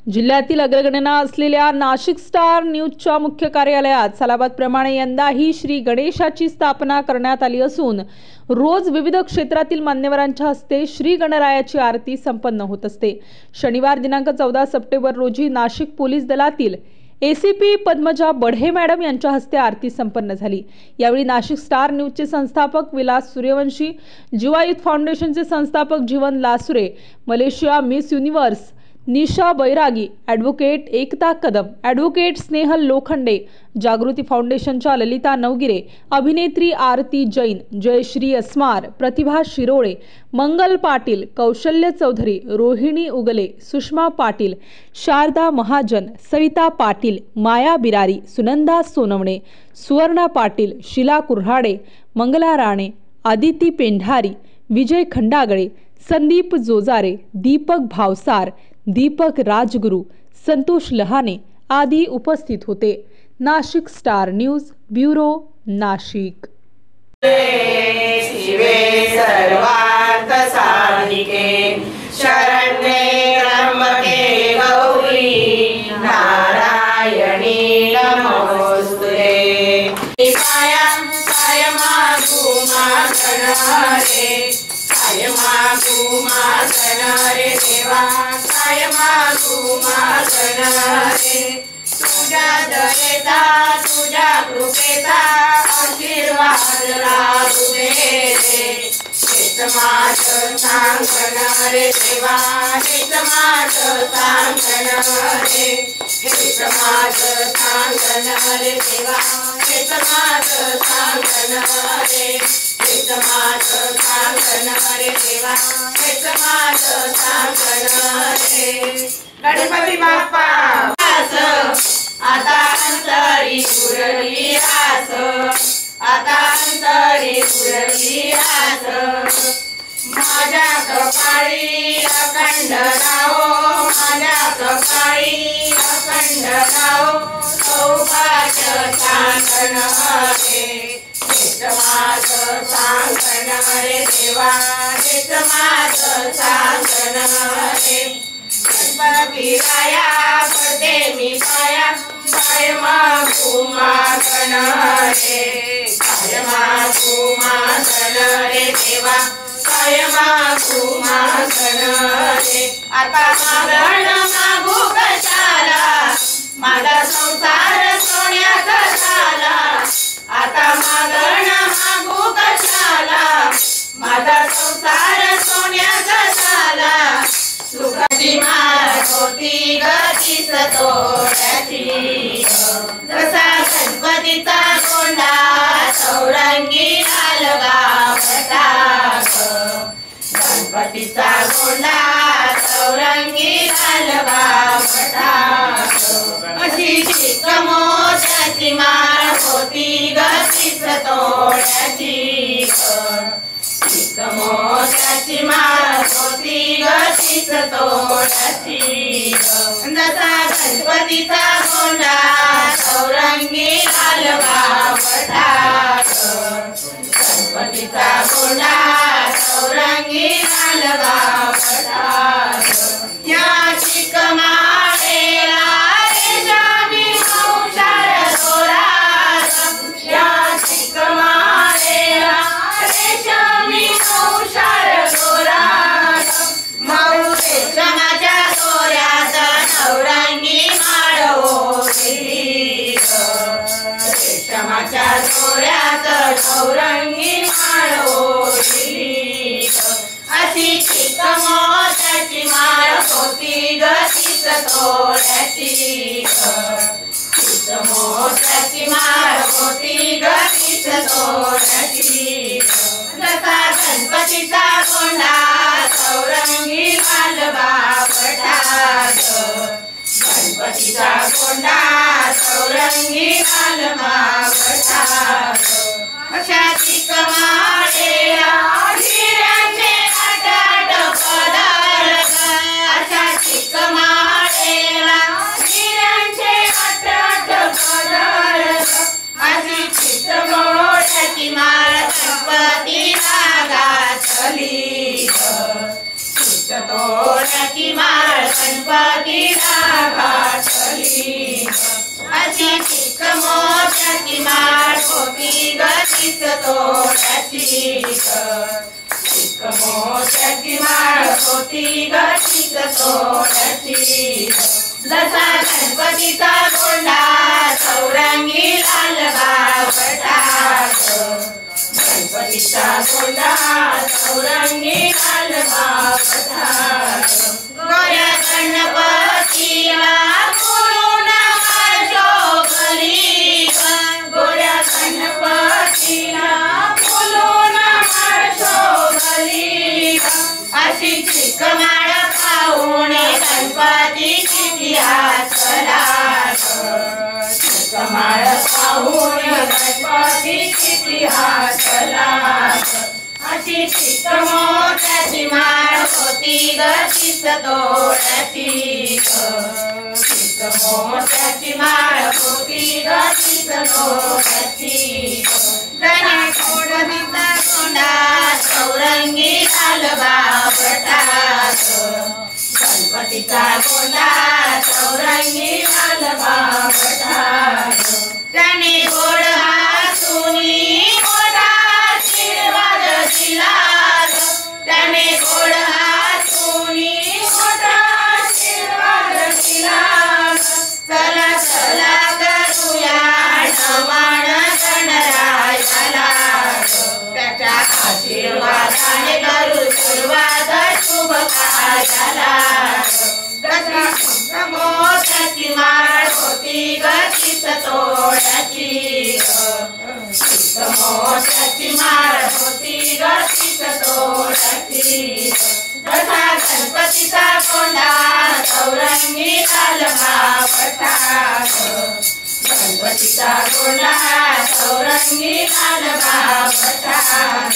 जिल्ह्यातील अग्रगण्य असलेल्या नाशिक स्टार न्यूजच्या मुख्य कार्यालयात सालाबादप्रमाणे यंदाही श्री गणेशाची स्थापना करण्यात आली असून रोज विविध क्षेत्रातील मान्यवरांच्या हस्ते श्री गणरायाची आरती संपन्न होत असते। शनिवार दिनांक 14 सप्टेंबर रोजी नाशिक पोलीस दलातील एसीपी पद्मजा बढे मॅडम यांच्या हस्ते आरती संपन्न झाली। यावेळी नाशिक स्टार न्यूजचे संस्थापक विलास सूर्यवंशी, जीवा युथ फाउंडेशनचे संस्थापक जीवन लासुरे, मलेशिया मिस युनिव्हर्स निशा बैरागी, ॲडव्होकेट एकता कदम, ॲडव्होकेट स्नेहल लोखंडे, जागृती फाउंडेशनच्या ललिता नवगिरे, अभिनेत्री आरती जैन, जयश्री अस्मार, प्रतिभा शिरोळे, मंगल पाटील, कौशल्य चौधरी, रोहिणी उगले, सुषमा पाटील, शारदा महाजन, सविता पाटील, माया बिरारी, सुनंदा सोनवणे, सुवर्णा पाटील, शिला कुऱ्हाडे, मंगला राणे, आदिती पेंढारी, विजय खंडागळे, संदीप जोजारे, दीपक भावसार, दीपक राजगुरू, संतोष लहाने आदी उपस्थित होते। Nashik star news bureau Nashik. शिवे सर्वार्थ साधिके शरण्ये त्र्यंबके गौरी नारायणी नमोस्तुते। पाय मागू मागणारे पाय मागू मागणारे देवा पाय मागू मागणारे तुझ्या दयेचा तुझ्या कृपेचा आशीर्वाद लाभू दे। हेच माझं सांगणारे देवा हेच माझं सांगणारे हेच माझं सांगणारे देवा हेच माझं सांगणारे हेच माझं सांगणारे देवा हेच माझं सांगणारे। गणपती बाप्पा आता अंतरी पुरली आस आता अंतरी पुरली आस माझ्या कपाळी अखंड राहो माझ्या कपाळी अखंड राहो सौभाग्य सांगणारे हेच माझं सांगणारे देवा हेच माझं सांगणारे। गणपती राया पडते मी पाया पाय मागू मागणारे पाय मागू मागणारे देवा पाय मागू मागणारे। आता मागण मागू कशाला माझा संसार सोन्याचा झाला आता मागण मागू कशाला माझा संसार सोन्याचा झाला। सुखाची माळ होती गती सतोड्याची जसा गणपतीचा कोंडा चौरंगी लालगा फटाक गणपतीचा कोंडा चौरंगी लालगा फटाक अशी चिकमोत्याची माळ होती गती सतोड्याची मोत्याची माळ होती गती सतोड्याची जसा गणपतीचा कोंडा चौरंगी लालगा फटाक गणपतीचा कोंडा चौरंगी लालगा फटाक। या चिकमाळेला रेशमी औषध दोरात या चिकमाळेला रेशमी औषध दोरात मऊ रेशमाच्या दोऱ्यात चौरंगी माळ ओढली रेशमाच्या दोऱ्यात चौरंगी माळ ओढली अशी चिकमोत्याची माळ होती गती सतोड्याची चिकमोत्याची माळ होती गती सतोड्याची जसा गणपतीचा कोंडा चौरंगी लालगा फटाक गणपतीचा कोंडा चौरंगी लालगा फटाक। अशा चिकमाळेला हिऱ्याचे आठ पदार्थ अशा चिकमाळेला हिऱ्याचे आठ पदार्थ अशी चिकमोत्याची माळ गणपतीला घातली चिकमोत्याची माळ गणपतीला घातली अशी चिक मोत्याची माळ होती ग तीच तोड्याची चिक मोत्याची माळ होती ग तीच तोड्याची जसा गणपतीचा गोंडा चौरंगी लाल बावटात गणपतीचा गोंडा चौरंगी लाल बावटात गोऱ्या गणपतीला फुलून शोभली गोऱ्या गणपतीला फुलून शोभली अशी चिक माळ पाहून गणपती किती हसला चिक माळ पाहून गणपती किती हसला अशी चिक मोत्याची माळ होती ग तीच तोड्याची चिक मोत्याची माळ होती ग तीच तोड्याची गणपतीचा गोंडा चौरंगी लाल बावटात गणपतीचा गोंडा चौरंगी लाल बावटात त्याने गोड हातुनी मोठा आशीर्वाद दिला त्याने गोड हातुनी मोठा आशीर्वाद दिला चला चला करूया नमन गणरायाला त्याच्या आशीर्वादाने करू सुरुवात शुभ कार्याला मोत्याची माळ होती ग तीच तोड्याची मोत्याची माळ होती ग तीच तोड्याची जसा गणपतीचा गोंडा चौरंगी लाल बावटात गणपतीचा गोंडा चौरंगी लाल बावटात